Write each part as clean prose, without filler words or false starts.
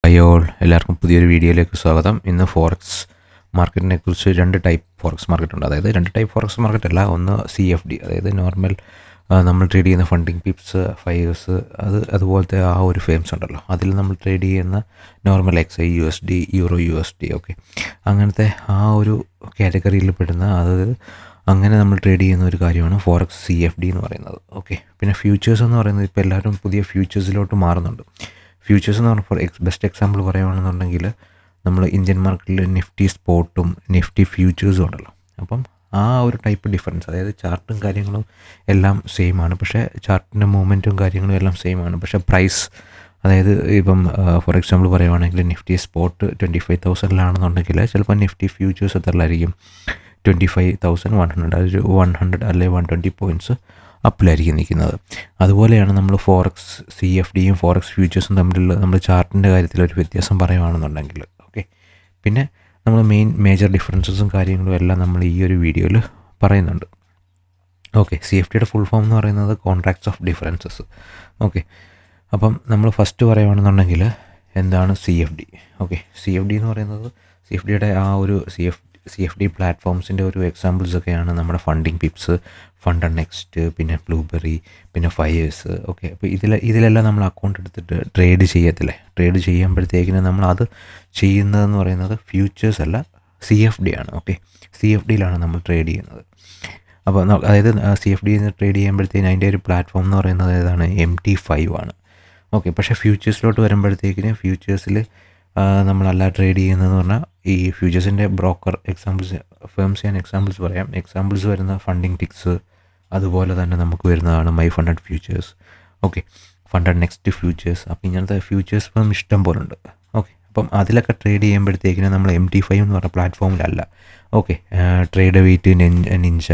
Hi all, എല്ലാവർക്കും പുതിയൊരു വീഡിയോയിലേക്ക് സ്വാഗതം. ഇന്ന് ഫോറക്സ് മാർക്കറ്റിനെ കുറിച്ച് രണ്ട് ടൈപ്പ് ഫോറക്സ് മാർക്കറ്റ് ഉണ്ട്. അതായത് രണ്ട് ടൈപ്പ് ഫോറക്സ് മാർക്കറ്റ് അല്ല, ഒന്ന് CFD, അതായത് നോർമൽ നമ്മൾ ട്രേഡ് ചെയ്യുന്ന ഫണ്ടിങ് പിപ്സ്, ഫയേഴ്സ്, അതുപോലത്തെ ആ ഒരു ഫേംസ് ഉണ്ടല്ലോ, അതിൽ നമ്മൾ ട്രേഡ് ചെയ്യുന്ന normal XI, USD, euro USD, okay, അങ്ങനത്തെ ആ ഒരു കാറ്റഗറിയിൽ പെടുന്ന, അതായത് അങ്ങനെ നമ്മൾ ട്രേഡ് ചെയ്യുന്ന ഒരു കാര്യമാണ് ഫോറക്സ് CFD എന്ന് പറയുന്നത്. ഓക്കെ, പിന്നെ ഫ്യൂച്ചേഴ്സ് എന്ന് പറയുന്നത് ഇപ്പോൾ എല്ലാവരും പുതിയ ഫ്യൂച്ചേഴ്സിലോട്ട് മാറുന്നുണ്ട്. ഫ്യൂച്ചേഴ്സ് എന്ന് പറഞ്ഞാൽ ബെസ്റ്റ് എക്സാമ്പിൾ പറയുകയാണെന്നുണ്ടെങ്കിൽ നമ്മൾ ഇന്ത്യൻ മാർക്കറ്റിൽ നിഫ്റ്റി സ്പോട്ടും നിഫ്റ്റി ഫ്യൂച്ചേഴ്സും ഉണ്ടല്ലോ. അപ്പം ആ ഒരു ടൈപ്പ് ഡിഫറൻസ്, അതായത് ചാർട്ടും കാര്യങ്ങളും എല്ലാം സെയിം ആണ്, പക്ഷേ ചാർട്ടിൻ്റെ മൂവ്മെൻറ്റും കാര്യങ്ങളും എല്ലാം സെയിം ആണ്, പക്ഷേ പ്രൈസ്, അതായത് ഇപ്പം ഫോർ എക്സാമ്പിൾ പറയുവാണെങ്കിൽ നിഫ്റ്റി സ്പോട്ട് 25,000 ചിലപ്പോൾ നിഫ്റ്റി ഫ്യൂച്ചേഴ്സ് എത്രയിലായിരിക്കും, 25,100, അതൊരു 100 അല്ലെങ്കിൽ 120 പോയിൻറ്റ്സ് അപ്പിലായിരിക്കും നിൽക്കുന്നത്. അതുപോലെയാണ് നമ്മൾ ഫോറക്സ് CFDയും ഫോറക്സ് ഫ്യൂച്ചേഴ്സും തമ്മിലുള്ള നമ്മൾ ചാർട്ടിൻ്റെ കാര്യത്തിൽ ഒരു വ്യത്യാസം പറയുകയാണെന്നുണ്ടെങ്കിൽ. ഓക്കെ, പിന്നെ നമ്മൾ മേജർ ഡിഫറൻസസും കാര്യങ്ങളും എല്ലാം നമ്മൾ ഈ ഒരു വീഡിയോയിൽ പറയുന്നുണ്ട്. ഓക്കെ, CFDയുടെ ഫുൾ ഫോം എന്ന് പറയുന്നത് കോൺട്രാക്ട്സ് ഓഫ് ഡിഫറൻസസ്. ഓക്കെ, അപ്പം നമ്മൾ ഫസ്റ്റ് പറയുകയാണെന്നുണ്ടെങ്കിൽ എന്താണ് CFD. ഓക്കെ, CFD എന്ന് പറയുന്നത് CFDയുടെ ആ ഒരു CFD പ്ലാറ്റ്ഫോംസിൻ്റെ ഒരു എക്സാമ്പിൾസൊക്കെയാണ് നമ്മുടെ ഫണ്ടിങ് പിപ്സ്, ഫണ്ട് നെക്സ്റ്റ്, പിന്നെ ബ്ലൂബെറി, പിന്നെ ഫയേഴ്സ്. ഓക്കെ, അപ്പോൾ ഇതിലെല്ലാം നമ്മൾ അക്കൗണ്ട് എടുത്തിട്ട് ട്രേഡ് ചെയ്യത്തില്ലേ, ട്രേഡ് ചെയ്യുമ്പോഴത്തേക്കിന് നമ്മൾ അത് ചെയ്യുന്നതെന്ന് പറയുന്നത് ഫ്യൂച്ചേഴ്സ് അല്ല, CFD ആണ്. ഓക്കെ, CFDയിലാണ് നമ്മൾ ട്രേഡ് ചെയ്യുന്നത്. അപ്പോൾ അതായത് CFD ട്രേഡ് ചെയ്യുമ്പോഴത്തേക്കിന് അതിൻ്റെ ഒരു പ്ലാറ്റ്ഫോം എന്ന് പറയുന്നത് ഏതാണ്, MT5 ആണ്. ഓക്കെ, പക്ഷേ ഫ്യൂച്ചേഴ്സിലോട്ട് വരുമ്പോഴത്തേക്കിന് ഫ്യൂച്ചേഴ്സിൽ നമ്മളല്ല ട്രേഡ് ചെയ്യുന്നതെന്ന് പറഞ്ഞാൽ ഈ ഫ്യൂച്ചേഴ്സിൻ്റെ ബ്രോക്കർ എക്സാമ്പിൾസ്, ഫേംസ് ഞാൻ എക്സാമ്പിൾസ് പറയാം. എക്സാമ്പിൾസ് വരുന്ന ഫണ്ടിങ് ടിക്സ്, അതുപോലെ തന്നെ നമുക്ക് വരുന്നതാണ് my funded futures, okay, funded next futures. അപ്പോൾ ഇങ്ങനത്തെ ഫ്യൂച്ചേഴ്സ് ഫേം ഇഷ്ടം പോലെ ഉണ്ട്. ഓക്കെ, അപ്പം അതിലൊക്കെ ട്രേഡ് ചെയ്യുമ്പോഴത്തേക്കിനും നമ്മൾ MT5 എന്ന് പറഞ്ഞ പ്ലാറ്റ്ഫോമിലല്ല. ഓക്കെ, ട്രേഡ് വെയിറ്റ്, നിഞ്ച,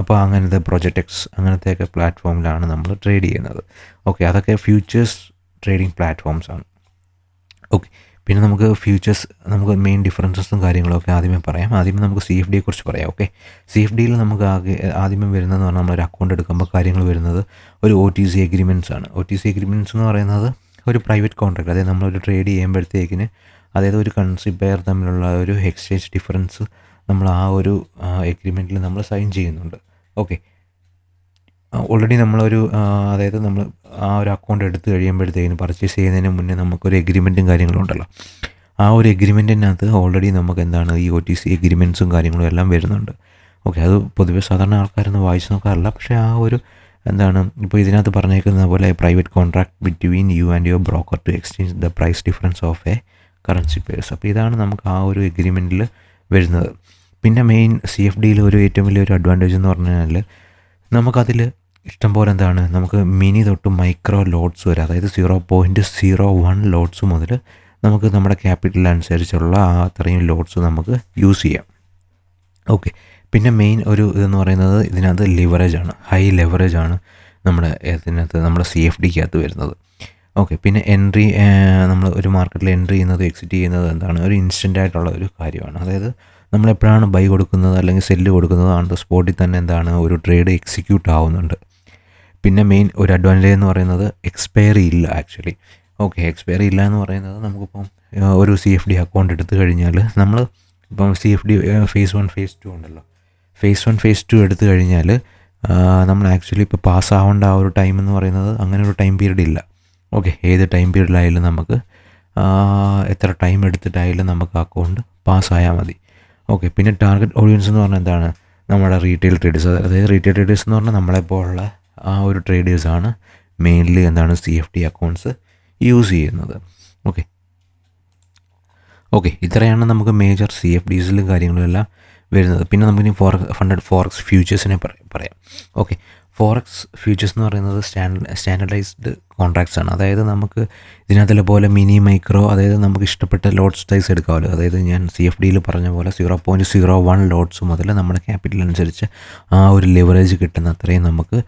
അപ്പോൾ അങ്ങനത്തെ പ്രൊജക്റ്റ് എക്സ്, അങ്ങനത്തെയൊക്കെ പ്ലാറ്റ്ഫോമിലാണ് നമ്മൾ ട്രേഡ് ചെയ്യുന്നത്. ഓക്കെ, അതൊക്കെ ഫ്യൂച്ചേഴ്സ് ട്രേഡിംഗ് പ്ലാറ്റ്ഫോംസ് ആണ്. ഓക്കെ, പിന്നെ നമുക്ക് ഫ്യൂച്ചേഴ്സ്, നമുക്ക് മെയിൻ ഡിഫറൻസസും കാര്യങ്ങളൊക്കെ ആദ്യമേ പറയാം. ആദ്യമേ നമുക്ക് CFDയെ കുറിച്ച് പറയാം. ഓക്കെ, CFDയിൽ നമുക്ക് ആദ്യമേ വരുന്നതെന്ന് പറഞ്ഞാൽ നമ്മളൊരു അക്കൗണ്ട് എടുക്കുമ്പോൾ കാര്യങ്ങൾ വരുന്നത് ഒരു OTC എഗ്രിമെൻറ്റ്സ് ആണ്. OTC എഗ്രിമെൻറ്റ്സ് എന്ന് പറയുന്നത് ഒരു പ്രൈവറ്റ് കോൺട്രാക്ട്, അതായത് നമ്മളൊരു ട്രേഡ് ചെയ്യുമ്പോഴത്തേക്കിന്, അതായത് ഒരു കൺട്രി പെയർ തമ്മിലുള്ള ഒരു എക്സ്ചേഞ്ച് ഡിഫറൻസ് നമ്മൾ ആ ഒരു എഗ്രിമെൻറ്റിൽ നമ്മൾ സൈൻ ചെയ്യുന്നുണ്ട്. ഓക്കെ, ഓൾറെഡി നമ്മളൊരു അതായത് നമ്മൾ ആ ഒരു അക്കൗണ്ട് എടുത്ത് കഴിയുമ്പോഴത്തേക്കിന് പർച്ചേസ് ചെയ്യുന്നതിന് മുന്നേ നമുക്കൊരു എഗ്രിമെൻറ്റും കാര്യങ്ങളും ഉണ്ടല്ലോ. ആ ഒരു എഗ്രിമെൻറ്റിനകത്ത് ഓൾറെഡി നമുക്ക് എന്താണ് ഈ OTC എഗ്രിമെൻറ്റ്സും കാര്യങ്ങളും എല്ലാം വരുന്നുണ്ട്. ഓക്കെ, അത് പൊതുവെ സാധാരണ ആൾക്കാരൊന്നും വായിച്ച് നോക്കാറില്ല, പക്ഷേ ആ ഒരു എന്താണ് ഇപ്പോൾ ഇതിനകത്ത് പറഞ്ഞേക്കുന്ന പോലെ private contract between you and your broker to exchange the price difference of a currency pairs. അപ്പോൾ ഇതാണ് നമുക്ക് ആ ഒരു എഗ്രിമെൻറ്റിൽ വരുന്നത്. പിന്നെ മെയിൻ CFDയിൽ ഒരു ഏറ്റവും വലിയൊരു അഡ്വാൻറ്റേജ് എന്ന് പറഞ്ഞാൽ നമുക്കതിൽ ഇഷ്ടംപോലെ എന്താണ്, നമുക്ക് മിനി തൊട്ട് മൈക്രോ ലോട്ട്സ് വരെ, അതായത് 0.01 ലോട്ട്സ് മുതൽ നമുക്ക് നമ്മുടെ ക്യാപിറ്റൽ അനുസരിച്ചുള്ള ആ അത്രയും ലോട്ട്സ് നമുക്ക് യൂസ് ചെയ്യാം. ഓക്കെ, പിന്നെ മെയിൻ ഒരു ഇതെന്ന് പറയുന്നത് ഇതിനകത്ത് ലിവറേജ് ആണ്, ഹൈ ലെവറേജ് ആണ് നമ്മുടെ CFDക്കകത്ത് വരുന്നത്. ഓക്കെ, പിന്നെ എൻട്രി, നമ്മൾ ഒരു മാർക്കറ്റിൽ എൻട്രി ചെയ്യുന്നത് എക്സിറ്റ് ചെയ്യുന്നത് എന്താണ്, ഒരു ഇൻസ്റ്റൻ്റ് ആയിട്ടുള്ള ഒരു കാര്യമാണ്. അതായത് നമ്മളെപ്പോഴാണ് ബൈ കൊടുക്കുന്നത് അല്ലെങ്കിൽ സെല്ല് കൊടുക്കുന്നത്, ആണ് സ്പോട്ടിൽ തന്നെ എന്താണ് ഒരു ട്രേഡ് എക്സിക്യൂട്ട് ആവുന്നുണ്ട്. പിന്നെ മെയിൻ ഒരു അഡ്വാൻറ്റേജ് എന്ന് പറയുന്നത് എക്സ്പയറി ഇല്ല ആക്ച്വലി. ഓക്കെ, എക്സ്പയറി ഇല്ല എന്ന് പറയുന്നത് നമുക്കിപ്പം ഒരു CFD അക്കൗണ്ട് എടുത്തു കഴിഞ്ഞാൽ, നമ്മൾ ഇപ്പം CFD phase 1 phase 2 ഉണ്ടല്ലോ, phase 1 phase 2 എടുത്തു കഴിഞ്ഞാൽ നമ്മൾ ആക്ച്വലി ഇപ്പോൾ പാസ്സാവേണ്ട ആ ഒരു ടൈം എന്ന് പറയുന്നത് അങ്ങനെ ഒരു ടൈം പീരീഡ് ഇല്ല. ഓക്കെ, ഏത് ടൈം പീരീഡിലായാലും നമുക്ക് എത്ര ടൈം എടുത്തിട്ടായാലും നമുക്ക് അക്കൗണ്ട് പാസ്സായാൽ മതി. ഓക്കെ, പിന്നെ ടാർഗറ്റ് ഓഡിയൻസ് എന്ന് പറഞ്ഞാൽ എന്താണ്, നമ്മുടെ റീറ്റെയിൽ ട്രേഡേഴ്സ്, അതായത് റീറ്റെയിൽ ട്രേഡേഴ്സ് എന്ന് പറഞ്ഞാൽ നമ്മളെപ്പോലുള്ള ആ ഒരു ട്രേഡേഴ്സാണ് മെയിൻലി എന്താണ് CFD അക്കൗണ്ട്സ് യൂസ് ചെയ്യുന്നത്. ഓക്കെ, ഇത്രയാണ് നമുക്ക് മേജർ CFDസിലും കാര്യങ്ങളും എല്ലാം വരുന്നത്. പിന്നെ നമുക്കിനി ഫണ്ടഡ് ഫോറക്സ് ഫ്യൂച്ചേഴ്സിനെ പറയാം. ഓക്കെ, ഫോറക്സ് ഫ്യൂച്ചേഴ്സ് എന്ന് പറയുന്നത് സ്റ്റാൻഡർഡൈസ്ഡ് കോൺട്രാക്ട്സ് ആണ്. അതായത് നമുക്ക് ഇതിനകത്തിലെ പോലെ മിനി മൈക്രോ, അതായത് നമുക്ക് ഇഷ്ടപ്പെട്ട ലോട്ട് സൈസ് എടുക്കാമല്ലോ. അതായത് ഞാൻ CFDയിൽ പറഞ്ഞ പോലെ 0.01 ലോട്ട്സ് മുതൽ നമ്മുടെ ക്യാപിറ്റൽ അനുസരിച്ച് ആ ഒരു ലിവറേജ് കിട്ടുന്ന അത്രയും നമുക്ക്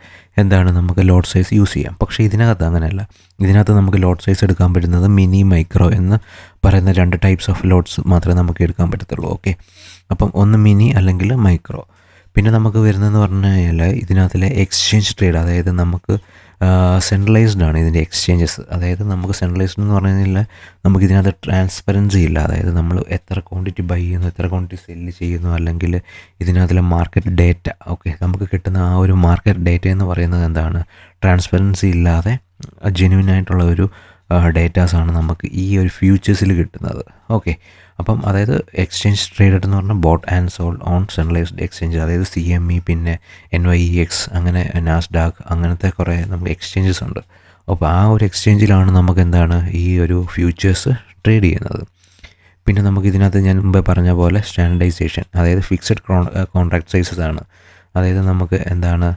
എന്താണ്, നമുക്ക് ലോട്ട് സൈസ് യൂസ് ചെയ്യാം. പക്ഷേ ഇതിനകത്ത് അങ്ങനെയല്ല. ഇതിനകത്ത് നമുക്ക് ലോട്ട് സൈസ് എടുക്കാൻ പറ്റുന്നത് മിനി മൈക്രോ എന്ന് പറയുന്ന 2 ടൈപ്സ് ഓഫ് ലോട്ട്സ് മാത്രമേ നമുക്ക് എടുക്കാൻ പറ്റത്തുള്ളൂ. ഓക്കെ, അപ്പം ഒന്ന് മിനി അല്ലെങ്കിൽ മൈക്രോ. പിന്നെ നമുക്ക് വരുന്നതെന്ന് പറഞ്ഞു കഴിഞ്ഞാൽ ഇതിനകത്തിലെ എക്സ്ചേഞ്ച് ട്രേഡ്, അതായത് നമുക്ക് സെൻട്രലൈസ്ഡ് ആണ് ഇതിൻ്റെ എക്സ്ചേഞ്ചസ്. അതായത് നമുക്ക് സെൻട്രലൈസ്ഡ് എന്ന് പറഞ്ഞു കഴിഞ്ഞാൽ നമുക്ക് ഇതിനകത്ത് ട്രാൻസ്പെറൻസി ഇല്ല. അതായത് നമ്മൾ എത്ര ക്വാണ്ടിറ്റി ബൈ ചെയ്യുന്നു, എത്ര ക്വാണ്ടിറ്റി സെല്ല് ചെയ്യുന്നു, അല്ലെങ്കിൽ ഇതിനകത്തിലെ മാർക്കറ്റ് ഡേറ്റ, ഓക്കെ, നമുക്ക് കിട്ടുന്ന ആ ഒരു മാർക്കറ്റ് ഡേറ്റ എന്ന് പറയുന്നത് എന്താണ്, ട്രാൻസ്പെറൻസി ഇല്ലാതെ ജെന്യുവൻ ആയിട്ടുള്ള ഒരു ഡേറ്റാസാണ് നമുക്ക് ഈ ഒരു ഫ്യൂച്ചേഴ്സിൽ കിട്ടുന്നത്. ഓക്കെ, അപ്പം അതായത് എക്സ്ചേഞ്ച് ട്രേഡഡ് എന്ന് പറഞ്ഞാൽ boat and sold on centralised exchange, അതായത് CME, പിന്നെ NYEX, അങ്ങനെ നാസ്ഡാക്ക്, അങ്ങനത്തെ കുറേ നമുക്ക് എക്സ്ചേഞ്ചസ് ഉണ്ട്. അപ്പോൾ ആ ഒരു എക്സ്ചേഞ്ചിലാണ് നമുക്ക് എന്താണ് ഈ ഒരു ഫ്യൂച്ചേഴ്സ് ട്രേഡ് ചെയ്യുന്നത്. പിന്നെ നമുക്ക് ഇതിനകത്ത് ഞാൻ മുമ്പേ പറഞ്ഞ പോലെ സ്റ്റാൻഡർഡൈസേഷൻ, അതായത് ഫിക്സഡ് കോൺട്രാക്ട് സൈസസ് ആണ്. അതായത് നമുക്ക് എന്താണ്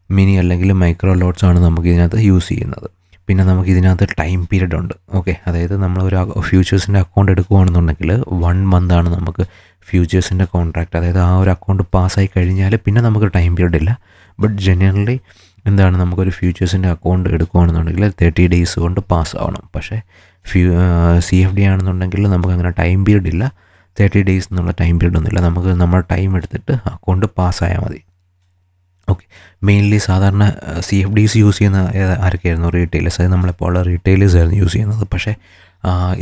മിനി അല്ലെങ്കിൽ മൈക്രോ ലോട്ട്സ് ആണ് നമുക്ക് ഇതിനകത്ത് യൂസ് ചെയ്യുന്നത്. പിന്നെ നമുക്ക് ഇതിനകത്ത് ടൈം പീരീഡ് ഉണ്ട്. ഓക്കെ, അതായത് നമ്മളൊരു ഫ്യൂച്ചേഴ്സിൻ്റെ അക്കൗണ്ട് എടുക്കുകയാണെന്നുണ്ടെങ്കിൽ 1 month ആണ് നമുക്ക് ഫ്യൂച്ചേഴ്സിൻ്റെ കോൺട്രാക്റ്റ്. അതായത് ആ ഒരു അക്കൗണ്ട് പാസ്സായി കഴിഞ്ഞാൽ പിന്നെ നമുക്ക് ടൈം പീരീഡ് ഇല്ല. ബട്ട് ജനറലി എന്താണ്, നമുക്കൊരു ഫ്യൂച്ചേഴ്സിൻ്റെ അക്കൗണ്ട് എടുക്കുകയാണെന്നുണ്ടെങ്കിൽ 30 days കൊണ്ട് പാസ്സാവണം. പക്ഷേ CFD ആണെന്നുണ്ടെങ്കിൽ നമുക്ക് അങ്ങനെ ടൈം പീരീഡ് ഇല്ല. 30 days എന്നുള്ള ടൈം പീരീഡ് ഒന്നുമില്ല. നമുക്ക് നമ്മുടെ ടൈം എടുത്തിട്ട് അക്കൗണ്ട് പാസ്സായാൽ മതി. ഓക്കെ, മെയിൻലി സാധാരണ CFDs യൂസ് ചെയ്യുന്ന ആരൊക്കെയായിരുന്നു, റീറ്റെയിലേഴ്സ്. അതായത് നമ്മളെപ്പോൾ റീറ്റെയിലേഴ്സ് ആയിരുന്നു യൂസ് ചെയ്യുന്നത്. പക്ഷേ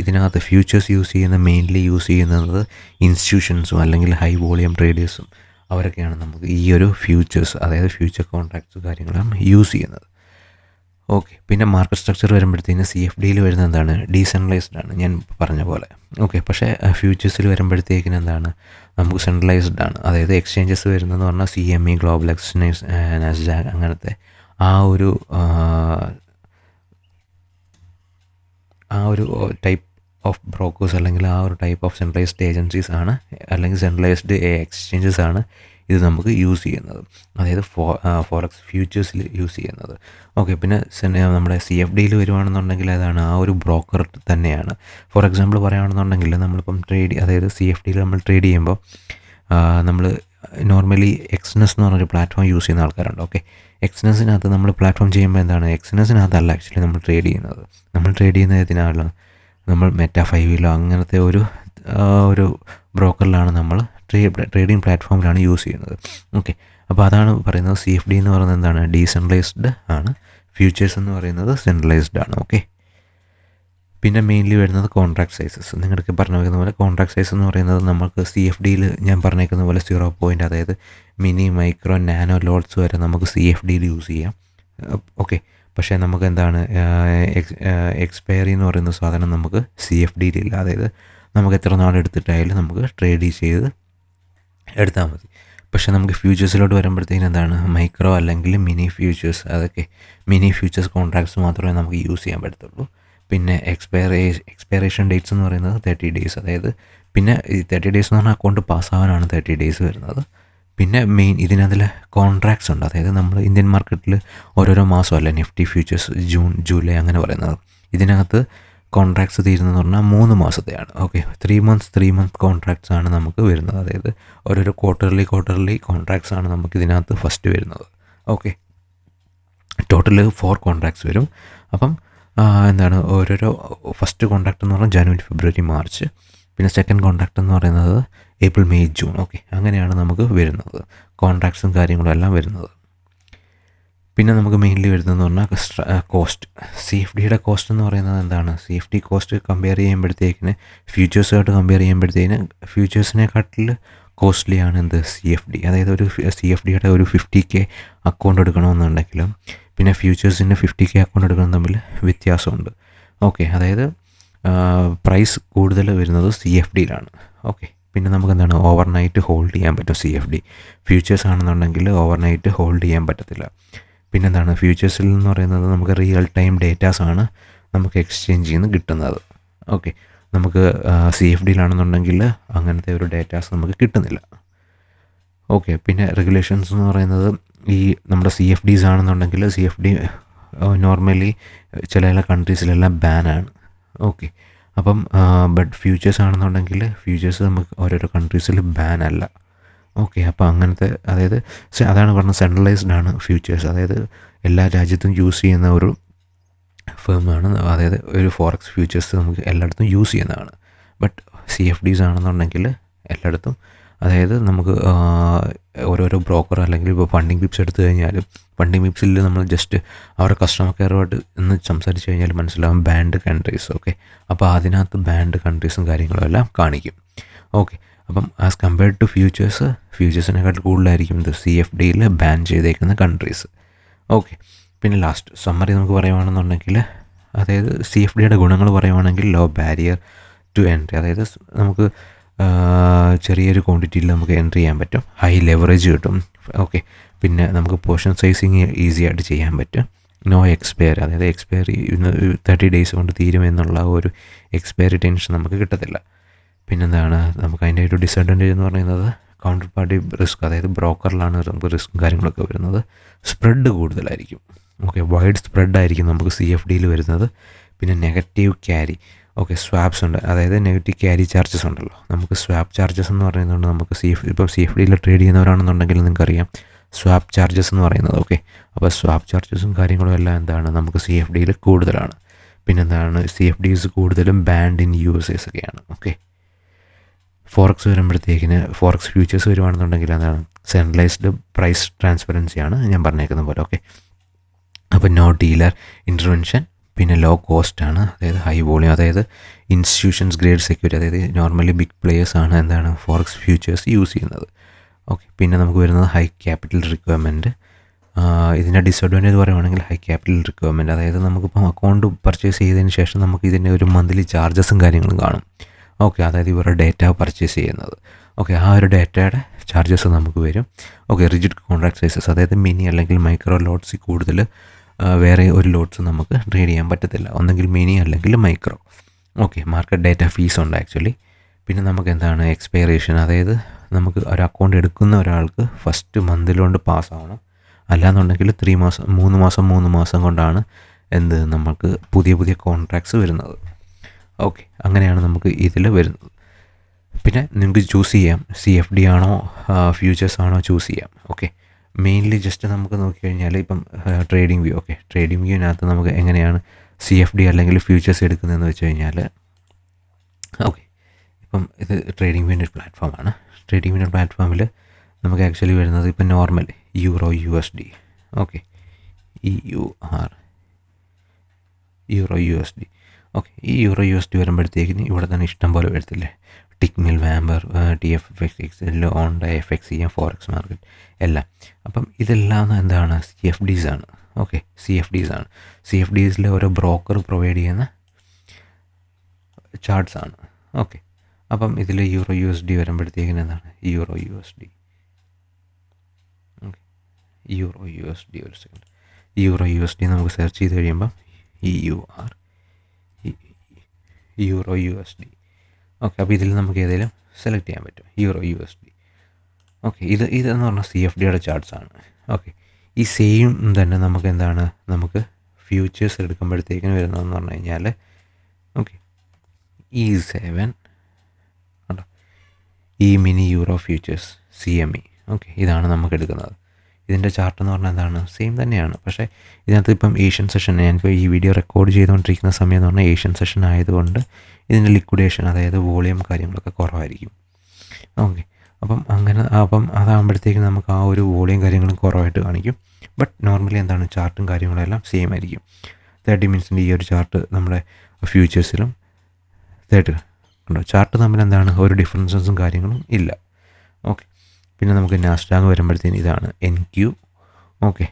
ഇതിനകത്ത് ഫ്യൂച്ചേഴ്സ് മെയിൻലി യൂസ് ചെയ്യുന്നത് ഇൻസ്റ്റിറ്റ്യൂഷൻസും അല്ലെങ്കിൽ ഹൈ വോളിയം ട്രേഡേഴ്സും, അവരൊക്കെയാണ് നമുക്ക് ഈ ഒരു ഫ്യൂച്ചേഴ്സ്, അതായത് ഫ്യൂച്ചർ കോൺട്രാക്ട്സ് കാര്യങ്ങളാണ് യൂസ് ചെയ്യുന്നത്. ഓക്കെ, പിന്നെ മാർക്കറ്റ് സ്ട്രക്ചർ വരുമ്പോഴത്തേന് CFDയിൽ വരുന്നത് എന്താണ്, ഡീസെൻട്രലൈസ്ഡ് ആണ് ഞാൻ പറഞ്ഞ പോലെ. ഓക്കെ, പക്ഷേ ഫ്യൂച്ചേഴ്സിൽ വരുമ്പോഴത്തേക്കിന് എന്താണ്, നമുക്ക് സെൻട്രലൈസ്ഡ് ആണ്. അതായത് എക്സ്ചേഞ്ചസ് വരുന്നതെന്ന് പറഞ്ഞാൽ CME, ഗ്ലോബൽ എക്സ്ചേഞ്ച്, നാസ്ഡാക്ക്, അങ്ങനത്തെ ആ ഒരു ടൈപ്പ് ഓഫ് ബ്രോക്കേഴ്സ്, അല്ലെങ്കിൽ ആ ഒരു ടൈപ്പ് ഓഫ് സെൻട്രലൈസ്ഡ് ഏജൻസീസ് ആണ്, അല്ലെങ്കിൽ സെൻട്രലൈസ്ഡ് എക്സ്ചേഞ്ചസ് ആണ് ഇത് നമുക്ക് യൂസ് ചെയ്യുന്നത്. അതായത് ഫോറക്സ് ഫ്യൂച്ചേഴ്സിൽ യൂസ് ചെയ്യുന്നത്. ഓക്കെ, പിന്നെ നമ്മുടെ CFDയിൽ വരുവാണെന്നുണ്ടെങ്കിൽ അതാണ് ആ ഒരു ബ്രോക്കർ തന്നെയാണ്. ഫോർ എക്സാമ്പിൾ പറയുകയാണെന്നുണ്ടെങ്കിൽ നമ്മളിപ്പം അതായത് CFDയിൽ നമ്മൾ ട്രേഡ് ചെയ്യുമ്പോൾ നമ്മൾ നോർമലി എക്സ്നെസ് എന്ന് പറഞ്ഞൊരു പ്ലാറ്റ്ഫോം യൂസ് ചെയ്യുന്ന ആൾക്കാരുണ്ട്. ഓക്കെ, എക്സ്നെസ്സിനകത്ത് നമ്മൾ പ്ലാറ്റ്ഫോം ചെയ്യുമ്പോൾ എന്താണ്, എക്സ്നെസ്സിനകത്തല്ല ആക്ച്വലി നമ്മൾ ട്രേഡ് ചെയ്യുന്നത്. നമ്മൾ ട്രേഡ് ചെയ്യുന്നത് ഇതിനാണ്, നമ്മൾ മെറ്റാ 5ലോ അങ്ങനത്തെ ഒരു ബ്രോക്കറിലാണ് നമ്മൾ ട്രേഡിംഗ് പ്ലാറ്റ്ഫോമിലാണ് യൂസ് ചെയ്യുന്നത്. ഓക്കെ, അപ്പോൾ അതാണ് പറയുന്നത് CFD എന്ന് പറയുന്നത് എന്താണ്, ഡീസെൻട്രലൈസ്ഡ് ആണ്. ഫ്യൂച്ചേഴ്സ് എന്ന് പറയുന്നത് സെൻട്രലൈസ്ഡ് ആണ്. ഓക്കെ, പിന്നെ മെയിൻലി വരുന്നത് കോൺട്രാക്ട് സൈസസ്. നിങ്ങൾക്ക് പറഞ്ഞു വയ്ക്കുന്ന പോലെ കോൺട്രാക്ട് സൈസ് എന്ന് പറയുന്നത് നമുക്ക് CFDയിൽ ഞാൻ പറഞ്ഞേക്കുന്ന പോലെ 0. അതായത് മിനി, മൈക്രോ, നാനോ ലോട്ട്സ് വരെ നമുക്ക് CFDയിൽ യൂസ് ചെയ്യാം. ഓക്കെ, പക്ഷേ നമുക്ക് എന്താണ് എക്സ്പയറി എന്ന് പറയുന്ന സാധനം നമുക്ക് CFDയിലില്ല. അതായത് നമുക്ക് എത്ര നാളെടുത്തിട്ടായാലും നമുക്ക് ട്രേഡ് ചെയ്ത് എടുത്താൽ മതി. പക്ഷേ നമുക്ക് ഫ്യൂച്ചേഴ്സിലോട്ട് വരുമ്പോഴത്തേക്കും എന്താണ്, മൈക്രോ അല്ലെങ്കിൽ മിനി ഫ്യൂച്ചേഴ്സ്, അതൊക്കെ മിനി ഫ്യൂച്ചേഴ്സ് കോൺട്രാക്ട്സ് മാത്രമേ നമുക്ക് യൂസ് ചെയ്യാൻ പറ്റത്തുള്ളൂ. പിന്നെ എക്സ്പയറേഷൻ ഡേറ്റ്സ് എന്ന് പറയുന്നത് 30 days. അതായത് പിന്നെ ഈ 30 days എന്ന് പറഞ്ഞാൽ അക്കൗണ്ട് പാസ്സാവാനാണ് 30 days വരുന്നത്. പിന്നെ മെയിൻ ഇതിനകത്തിൽ കോൺട്രാക്ട്സ് ഉണ്ട്. അതായത് നമ്മൾ ഇന്ത്യൻ മാർക്കറ്റിൽ ഓരോരോ മാസമല്ല നിഫ്റ്റി ഫ്യൂച്ചേഴ്സ് ജൂൺ, ജൂലൈ അങ്ങനെ പറയുന്നത്. ഇതിനകത്ത് കോൺട്രാക്ട്സ് തീരുന്നതെന്ന് പറഞ്ഞാൽ 3 മാസത്തെയാണ്. ഓക്കെ, 3 month കോൺട്രാക്ട്സ് ആണ് നമുക്ക് വരുന്നത്. അതായത് ഓരോരോ ക്വാർട്ടർലി കോൺട്രാക്ട്സ് ആണ് നമുക്ക് ഇതിനകത്ത് ഫസ്റ്റ് വരുന്നത്. ഓക്കെ, ടോട്ടൽ 4 കോൺട്രാക്ട്സ് വരും. അപ്പം എന്താണ്, ഓരോരോ ഫസ്റ്റ് കോൺട്രാക്ട് എന്ന് പറഞ്ഞാൽ ജനുവരി, ഫെബ്രുവരി, മാർച്ച്. പിന്നെ സെക്കൻഡ് കോൺട്രാക്ട് എന്ന് പറയുന്നത് ഏപ്രിൽ, മെയ്, ജൂൺ. ഓക്കെ, അങ്ങനെയാണ് നമുക്ക് വരുന്നത് കോൺട്രാക്ട്സും കാര്യങ്ങളും എല്ലാം വരുന്നത്. പിന്നെ നമുക്ക് മെയിൻലി വരുന്നതെന്ന് പറഞ്ഞാൽ കോസ്റ്റ്. CFDയുടെ കോസ്റ്റ് എന്ന് പറയുന്നത് എന്താണ്, CFD കോസ്റ്റ് കമ്പയർ ചെയ്യുമ്പോഴത്തേക്കിന് ഫ്യൂച്ചേഴ്സുമായിട്ട് കമ്പയർ ചെയ്യുമ്പോഴത്തേക്കിന് ഫ്യൂച്ചേഴ്സിനെക്കാട്ടിൽ കോസ്റ്റ്ലിയാണ് എന്ത്, CFD. അതായത് ഒരു CFDയുടെ ഒരു 50K അക്കൗണ്ട് എടുക്കണമെന്നുണ്ടെങ്കിലും പിന്നെ ഫ്യൂച്ചേഴ്സിൻ്റെ 50K അക്കൗണ്ട് എടുക്കണം തമ്മിൽ വ്യത്യാസമുണ്ട്. ഓക്കെ, അതായത് പ്രൈസ് കൂടുതൽ വരുന്നത് CFDയിലാണ്. ഓക്കെ, പിന്നെ നമുക്ക് എന്താണ്, ഓവർനൈറ്റ് ഹോൾഡ് ചെയ്യാൻ പറ്റും CFD. ഫ്യൂച്ചേഴ്സ് ആണെന്നുണ്ടെങ്കിൽ ഓവർനൈറ്റ് ഹോൾഡ് ചെയ്യാൻ പറ്റത്തില്ല. പിന്നെന്താണ്, ഫ്യൂച്ചേഴ്സിൽ എന്ന് പറയുന്നത് നമുക്ക് റിയൽ ടൈം ഡേറ്റാസാണ് നമുക്ക് എക്സ്ചേഞ്ച് നിന്ന് കിട്ടുന്നത്. ഓക്കെ, നമുക്ക് CFDയിലാണെന്നുണ്ടെങ്കിൽ അങ്ങനത്തെ ഒരു ഡേറ്റാസ് നമുക്ക് കിട്ടുന്നില്ല. ഓക്കെ, പിന്നെ റെഗുലേഷൻസ് എന്ന് പറയുന്നത് ഈ നമ്മുടെ CFDs ആണെന്നുണ്ടെങ്കിൽ CFD നോർമലി ചില കൺട്രീസിലെല്ലാം ബാനാണ്. ഓക്കെ, അപ്പം ബട്ട് ഫ്യൂച്ചേഴ്സ് ആണെന്നുണ്ടെങ്കിൽ ഫ്യൂച്ചേഴ്സ് നമുക്ക് ഓരോരോ കൺട്രീസിൽ ബാൻ അല്ല. ഓക്കെ, അപ്പോൾ അങ്ങനത്തെ, അതായത് അതാണ് പറഞ്ഞത് സെൻട്രലൈസ്ഡ് ആണ് ഫ്യൂച്ചേഴ്സ്. അതായത് എല്ലാ രാജ്യത്തും യൂസ് ചെയ്യുന്ന ഒരു ഫേമാണ്. അതായത് ഒരു ഫോറക്സ് ഫ്യൂച്ചേഴ്സ് നമുക്ക് എല്ലായിടത്തും യൂസ് ചെയ്യുന്നതാണ്. ബട്ട് CFDs ആണെന്നുണ്ടെങ്കിൽ എല്ലായിടത്തും അതായത് നമുക്ക് ഓരോരോ ബ്രോക്കർ അല്ലെങ്കിൽ ഇപ്പോൾ ഫണ്ടിങ് പിപ്സ് എടുത്തു കഴിഞ്ഞാലും ഫണ്ടിങ് പിപ്സിൽ നമ്മൾ ജസ്റ്റ് അവരുടെ കസ്റ്റമർ കെയറുമായിട്ട് ഇന്ന് സംസാരിച്ച് കഴിഞ്ഞാൽ മനസ്സിലാവും ബാൻഡ് കൺട്രീസ്. ഓക്കെ, അപ്പോൾ അതിനകത്ത് ബാൻഡ് കൺട്രീസും കാര്യങ്ങളും എല്ലാം കാണിക്കും. ഓക്കെ, അപ്പം ആസ് കമ്പയർഡ് ടു ഫ്യൂച്ചേഴ്സിനെക്കാൾ കൂടുതലായിരിക്കും ഇത് CFDയിൽ ബാൻ ചെയ്തേക്കുന്ന കൺട്രീസ്. ഓക്കെ, പിന്നെ ലാസ്റ്റ് സമ്മറി നമുക്ക് പറയുകയാണെന്നുണ്ടെങ്കിൽ, അതായത് CFDയുടെ ഗുണങ്ങൾ പറയുവാണെങ്കിൽ ലോ ബാരിയർ ടു എൻട്രി, അതായത് നമുക്ക് ചെറിയൊരു ക്വാണ്ടിറ്റിയിൽ നമുക്ക് എൻട്രി ചെയ്യാൻ പറ്റും, ഹൈ ലെവറേജ് കിട്ടും. ഓക്കെ, പിന്നെ നമുക്ക് പോർഷൻ സൈസിങ് ഈസി ആയിട്ട് ചെയ്യാൻ പറ്റും, നോ എക്സ്പയറി, അതായത് എക്സ്പയറി 30 ഡേയ്സ് കൊണ്ട് തീരുമെന്നുള്ള ഒരു എക്സ്പയറി ടെൻഷൻ നമുക്ക് കിട്ടത്തില്ല. പിന്നെന്താണ് നമുക്ക് അതിൻ്റെ ഒരു ഡിസഡ്വാൻറ്റേജ് എന്ന് പറയുന്നത് കൗണ്ടർ പാർട്ടി റിസ്ക്, അതായത് ബ്രോക്കറിലാണ് നമുക്ക് റിസ്ക്കും കാര്യങ്ങളൊക്കെ വരുന്നത്. സ്പ്രെഡ് കൂടുതലായിരിക്കും. ഓക്കെ, വൈഡ് സ്പ്രെഡായിരിക്കും നമുക്ക് CFDയിൽ വരുന്നത്. പിന്നെ നെഗറ്റീവ് ക്യാരി, ഓക്കെ, സ്വാപ്സ് ഉണ്ട്, അതായത് നെഗറ്റീവ് ക്യാരി ചാർജസ് ഉണ്ടല്ലോ. നമുക്ക് സ്വാപ്പ് ചാർജസ് എന്ന് പറയുന്നത് നമുക്ക് ഇപ്പം CFDയിൽ ട്രേഡ് ചെയ്യുന്നവരാണെന്നുണ്ടെങ്കിൽ നിങ്ങൾക്കറിയാം സ്വാപ്പ് ചാർജസ് എന്ന് പറയുന്നത്. ഓക്കെ, അപ്പോൾ സ്വാപ്പ് ചാർജസും കാര്യങ്ങളും എല്ലാം എന്താണ് നമുക്ക് CFDയിൽ കൂടുതലാണ്. പിന്നെന്താണ് CFDs കൂടുതലും ബാൻഡ് ഇൻ USA ഒക്കെയാണ്. ഓക്കെ, ഫോറക്സ് വരുമ്പോഴത്തേക്കിന് ഫോറക്സ് ഫ്യൂച്ചേഴ്സ് വരുവാണെന്നുണ്ടെങ്കിൽ എന്താണ് സെൻട്രലൈസ്ഡ് പ്രൈസ് ട്രാൻസ്പെറൻസിയാണ് ഞാൻ പറഞ്ഞേക്കുന്ന പോലെ. ഓക്കെ, അപ്പോൾ നോ ഡീലർ ഇൻ്റർവെൻഷൻ, പിന്നെ ലോ കോസ്റ്റ് ആണ്, അതായത് ഹൈ വോളിയം, അതായത് ഇൻസ്റ്റിറ്റ്യൂഷൻസ് ഗ്രേഡ് സെക്യൂരിറ്റി, അതായത് നോർമലി ബിഗ് പ്ലേയേഴ്സാണ് എന്താണ് ഫോറക്സ് ഫ്യൂച്ചേഴ്സ് യൂസ് ചെയ്യുന്നത്. ഓക്കെ, പിന്നെ നമുക്ക് വരുന്നത് ഹൈ ക്യാപിറ്റൽ റിക്വയർമെൻറ്റ്. ഇതിൻ്റെ ഡിസഡ്വാൻറ്റേജ് പറയുവാണെങ്കിൽ ഹൈ ക്യാപിറ്റൽ റിക്വയർമെൻറ്റ്, അതായത് നമുക്കിപ്പം അക്കൗണ്ട് പർച്ചേസ് ചെയ്തതിന് ശേഷം നമുക്ക് ഇതിൻ്റെ ഒരു മന്ത്ലി ചാർജസും കാര്യങ്ങളും കാണും. ഓക്കെ, അതായത് ഇവരുടെ ഡേറ്റ പർച്ചേസ് ചെയ്യുന്നത്. ഓക്കെ, ആ ഒരു ഡേറ്റയുടെ ചാർജസ് നമുക്ക് വരും. ഓക്കെ, റിജിഡ് കോൺട്രാക്ട് സൈസസ്, അതായത് മിനി അല്ലെങ്കിൽ മൈക്രോ ലോട്ട്സിൽ കൂടുതൽ വേറെ ഒരു ലോട്ട്സ് നമുക്ക് ട്രേഡ് ചെയ്യാൻ പറ്റത്തില്ല, ഒന്നെങ്കിൽ മിനി അല്ലെങ്കിൽ micro. Okay, market data fees ഉണ്ട് ആക്ച്വലി. പിന്നെ നമുക്ക് എന്താണ് എക്സ്പയറേഷൻ, അതായത് നമുക്ക് ഒരു അക്കൗണ്ട് എടുക്കുന്ന ഒരാൾക്ക് ഫസ്റ്റ് മന്തിലുകൊണ്ട് പാസ്സാവണം, അല്ലാന്നുണ്ടെങ്കിൽ 3 മാസം കൊണ്ടാണ് നമുക്ക് പുതിയ കോൺട്രാക്ട്സ് വരുന്നത്. ഓക്കെ, അങ്ങനെയാണ് നമുക്ക് ഇതിൽ വരുന്നത്. പിന്നെ നിങ്ങൾക്ക് ചൂസ് ചെയ്യാം CFD ആണോ ഫ്യൂച്ചേഴ്സ് ആണോ ചൂസ് ചെയ്യാം. ഓക്കെ, മെയിൻലി ജസ്റ്റ് നമുക്ക് നോക്കിക്കഴിഞ്ഞാൽ ഇപ്പം ട്രേഡിംഗ് വ്യൂ. ഓക്കെ, ട്രേഡിംഗ് വ്യൂവിനകത്ത് നമുക്ക് എങ്ങനെയാണ് CFD അല്ലെങ്കിൽ ഫ്യൂച്ചേഴ്സ് എടുക്കുന്നതെന്ന് വെച്ച് കഴിഞ്ഞാൽ, ഓക്കെ, ഇപ്പം ഇത് ട്രേഡിംഗ് വ്യൂവിൻ്റെ പ്ലാറ്റ്ഫോമാണ്. ട്രേഡിംഗ് വ്യൂവിൻ്റെ പ്ലാറ്റ്ഫോമിൽ നമുക്ക് ആക്ച്വലി വരുന്നത് ഇപ്പം normal euro USD. Okay, euro USD. Okay, ഈ യൂറോ USD വരുമ്പോഴത്തേക്കിന് ഇവിടെ തന്നെ ഇഷ്ടം പോലെ വരത്തില്ലേ, ടിക്മിൽ, വാമ്പർ, TFFX, ലോണ്ട, FXEM, ഫോറക്സ് മാർക്കറ്റ് എല്ലാം. അപ്പം ഇതെല്ലാം എന്താണ് CFDs ആണ്. ഓക്കെ, CFDs ആണ്. CFDസിലെ ഓരോ ബ്രോക്കർ പ്രൊവൈഡ് ചെയ്യുന്ന ചാർട്ട്സ് ആണ്. ഓക്കെ, അപ്പം ഇതിൽ യൂറോ USD വരുമ്പോഴത്തേക്കിന് എന്താണ് യൂറോ USD. ഓക്കെ, ഒരു സെക്കൻഡ്, യൂറോ USD നമുക്ക് സെർച്ച് ചെയ്ത് കഴിയുമ്പം യൂറോ USD. ഓക്കെ, അപ്പോൾ ഇതിൽ നമുക്ക് ഏതെങ്കിലും സെലക്ട് ചെയ്യാൻ പറ്റും യൂറോ USD. ഓക്കെ, ഇതെന്ന് പറഞ്ഞാൽ CFDയുടെ ചാർട്ട്സ് ആണ്. ഓക്കെ, ഈ സെയിം തന്നെ നമുക്ക് എന്താണ് നമുക്ക് ഫ്യൂച്ചേഴ്സ് എടുക്കുമ്പോഴത്തേക്കിന് വരുന്നതെന്ന് പറഞ്ഞു കഴിഞ്ഞാൽ, ഓക്കെ, E7 കേട്ടോ, ഈ mini euro futures CME. Okay, ഇതാണ് നമുക്ക് എടുക്കുന്നത്. ഇതിൻ്റെ ചാർട്ട് എന്ന് പറഞ്ഞാൽ എന്താണ് സെയിം തന്നെയാണ്, പക്ഷേ ഇതിനകത്ത് ഇപ്പം ഏഷ്യൻ സെഷൻ, ഞാനിപ്പോൾ ഈ വീഡിയോ റെക്കോർഡ് ചെയ്തുകൊണ്ടിരിക്കുന്ന സമയം എന്ന് പറഞ്ഞാൽ ഏഷ്യൻ സെഷൻ ആയതുകൊണ്ട് ഇതിൻ്റെ ലിക്വിഡേഷൻ, അതായത് വോളിയം കാര്യങ്ങളൊക്കെ കുറവായിരിക്കും. ഓക്കെ, അപ്പം അതാകുമ്പോഴത്തേക്കും നമുക്ക് ആ ഒരു വോളിയം കാര്യങ്ങളും കുറവായിട്ട് കാണിക്കും. ബട്ട് നോർമലി എന്താണ് ചാർട്ടും കാര്യങ്ങളെല്ലാം സെയിം ആയിരിക്കും. 30 മിനിറ്റ്സിൻ്റെ ഈ ഒരു ചാർട്ട് നമ്മുടെ ഫ്യൂച്ചേഴ്സിലും 30 ഉണ്ടോ, ചാർട്ട് തമ്മിൽ എന്താണ് ഒരു ഡിഫറൻസസും കാര്യങ്ങളും ഇല്ല. ഓക്കെ, പിന്നെ നമുക്ക് നാസ്ഡാക്ക് വരുമ്പോഴത്തേന് ഇതാണ് NQ. ഓക്കെ,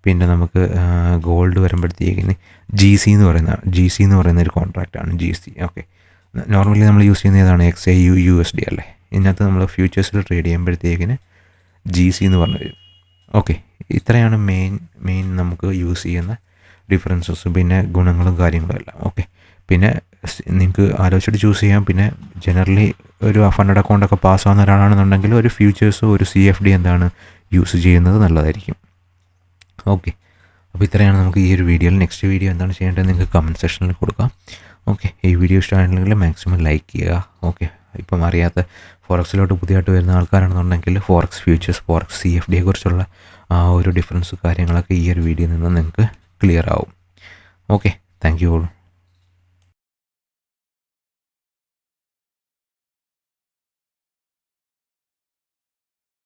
പിന്നെ നമുക്ക് ഗോൾഡ് വരുമ്പോഴത്തേക്കിന് GC എന്ന് പറയുന്ന ഒരു കോൺട്രാക്റ്റാണ് GC. ഓക്കെ, നോർമലി നമ്മൾ യൂസ് ചെയ്യുന്ന ഏതാണ് XAUUSD അല്ലേ. ഇതിനകത്ത് നമ്മൾ ഫ്യൂച്ചേഴ്സിൽ ട്രേഡ് ചെയ്യുമ്പോഴത്തേക്കിന് GC എന്ന് പറഞ്ഞു വരും. ഓക്കെ, ഇത്രയാണ് മെയിൻ നമുക്ക് യൂസ് ചെയ്യുന്ന ഡിഫറൻസസ്, പിന്നെ ഗുണങ്ങളും കാര്യങ്ങളും എല്ലാം. ഓക്കെ, പിന്നെ നിങ്ങൾക്ക് ആലോചിച്ചിട്ട് ചൂസ് ചെയ്യാം. പിന്നെ ജനറലി ഒരു ഫണ്ടഡ് അക്കൗണ്ടൊക്കെ പാസ്സാവുന്ന ഒരാളാണെന്നുണ്ടെങ്കിൽ ഒരു ഫ്യൂച്ചേഴ്സോ ഒരു CFD എന്താണ് യൂസ് ചെയ്യുന്നത് നല്ലതായിരിക്കും. ഓക്കെ, അപ്പോൾ ഇത്രയാണ് നമുക്ക് ഈ ഒരു വീഡിയോയിൽ. നെക്സ്റ്റ് വീഡിയോ എന്താണ് ചെയ്യേണ്ടത് നിങ്ങൾക്ക് കമൻറ്റ് സെക്ഷനിൽ കൊടുക്കാം. ഓക്കെ, ഈ വീഡിയോ ഇഷ്ടമായിട്ടുണ്ടെങ്കിൽ മാക്സിമം ലൈക്ക് ചെയ്യുക. ഓക്കെ, ഇപ്പം അറിയാത്ത ഫോറക്സിലോട്ട് പുതിയതായിട്ട് വരുന്ന ആൾക്കാരാണെന്നുണ്ടെങ്കിൽ ഫോറക്സ് ഫ്യൂച്ചേഴ്സ്, ഫോറക്സ് CFDയെക്കുറിച്ചുള്ള ആ ഒരു ഡിഫറൻസ് കാര്യങ്ങളൊക്കെ ഈ ഒരു വീഡിയോയിൽ നിന്ന് നിങ്ങൾക്ക് ക്ലിയർ ആവും. Okay, thank you all.